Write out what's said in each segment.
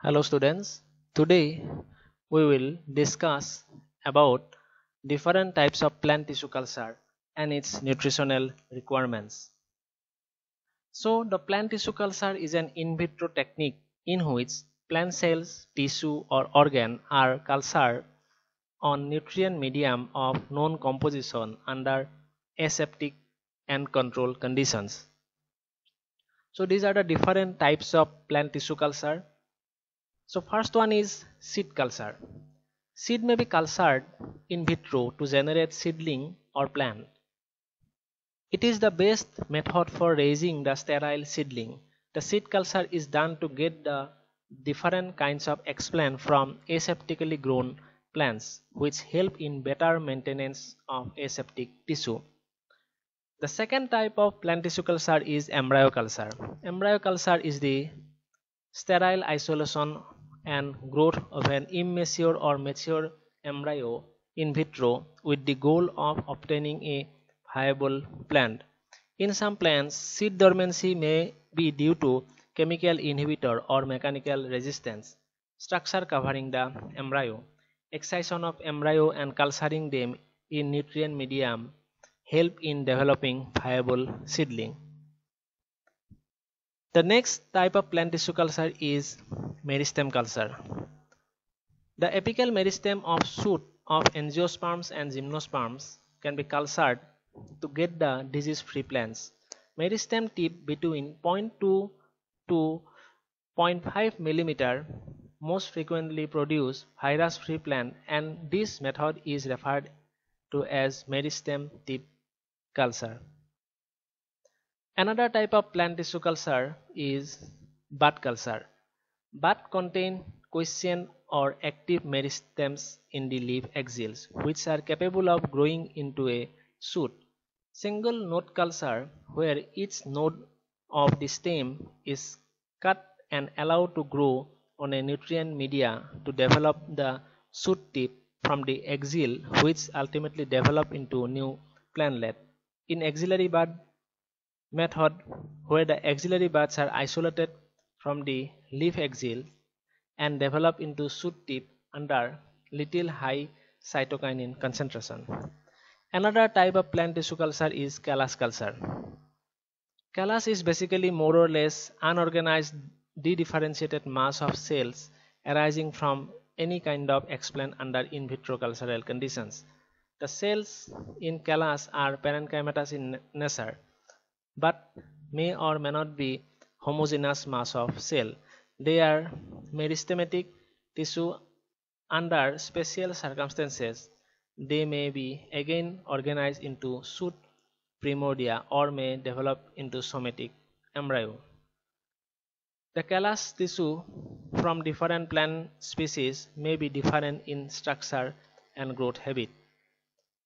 Hello students, today we will discuss about different types of plant tissue culture and its nutritional requirements. So the plant tissue culture is an in vitro technique in which plant cells, tissue or organ are cultured on nutrient medium of known composition under aseptic and controlled conditions. So these are the different types of plant tissue culture. So first one is seed culture. Seed may be cultured in vitro to generate seedling or plant. It is the best method for raising the sterile seedling. The seed culture is done to get the different kinds of explant from aseptically grown plants, which help in better maintenance of aseptic tissue. The second type of plant tissue culture is embryo culture. Embryo culture is the sterile isolation and growth of an immature or mature embryo in vitro with the goal of obtaining a viable plant. In some plants, seed dormancy may be due to chemical inhibitor or mechanical resistance. Structure covering the embryo. Excision of embryo and culturing them in nutrient medium help in developing viable seedling. The next type of plant tissue culture is meristem culture. The apical meristem of shoot of angiosperms and gymnosperms can be cultured to get the disease-free plants. Meristem tip between 0.2 to 0.5 mm most frequently produce virus-free plant, and this method is referred to as meristem tip culture. Another type of plant tissue culture is bud culture. Bud contain quiescent or active meristems in the leaf axils, which are capable of growing into a shoot. Single node culture, where each node of the stem is cut and allowed to grow on a nutrient media to develop the shoot tip from the axil, which ultimately develop into new plantlet. In axillary bud method, where the axillary buds are isolated from the leaf axil and develop into shoot tip under little high cytokinin concentration. Another type of plant tissue culture is callus culture. Callus is basically more or less unorganized dedifferentiated mass of cells arising from any kind of explant under in vitro cultural conditions. The cells in callus are parenchymatous in nature, but may or may not be homogeneous mass of cell. They are meristematic tissue. Under special circumstances, they may be again organized into shoot primordia or may develop into somatic embryo. The callus tissue from different plant species may be different in structure and growth habit.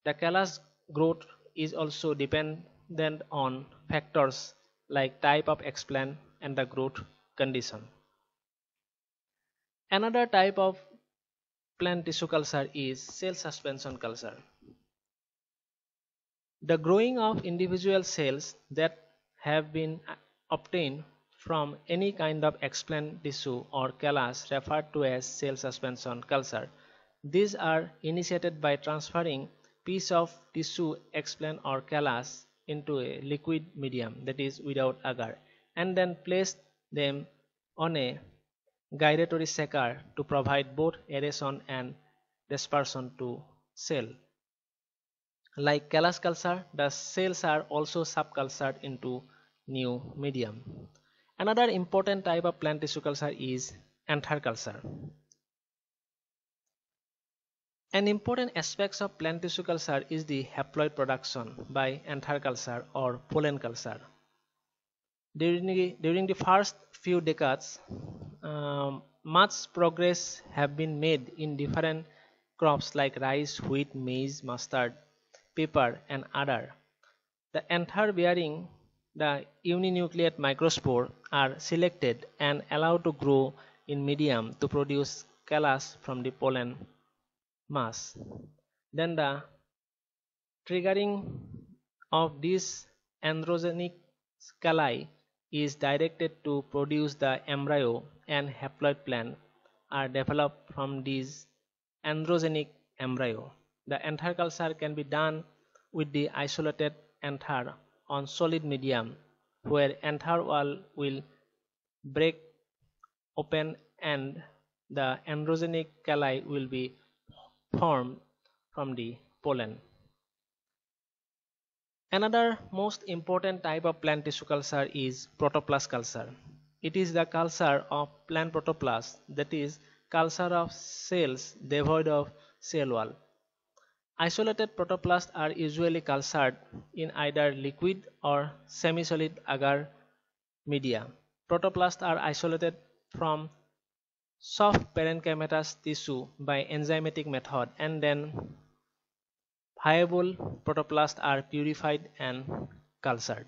The callus growth is also dependent on factors like type of explant and the growth condition. Another type of plant tissue culture is cell suspension culture. The growing of individual cells that have been obtained from any kind of explant tissue or callus referred to as cell suspension culture. These are initiated by transferring piece of tissue explant or callus into a liquid medium, that is without agar, and then place them on a gyratory shaker to provide both aeration and dispersion to cell. Like callus culture, the cells are also subcultured into new medium. Another important type of plant tissue culture is anther culture. An important aspect of plant tissue culture is the haploid production by anther culture or pollen culture. During the first few decades, much progress have been made in different crops like rice, wheat, maize, mustard, pepper, and other. The anther bearing the uninucleate microspore are selected and allowed to grow in medium to produce callus from the pollen mass. Then the triggering of these androgenic calli is directed to produce the embryo and haploid plant, are developed from these androgenic embryo. The anther culture can be done with the isolated anther on solid medium, where anther wall will break open and the androgenic calli will be formed from the pollen. Another most important type of plant tissue culture is protoplast culture. It is the culture of plant protoplast, that is, culture of cells devoid of cell wall. Isolated protoplasts are usually cultured in either liquid or semi-solid agar media. Protoplasts are isolated from soft parenchymatous tissue by enzymatic method, and then viable protoplasts are purified and cultured.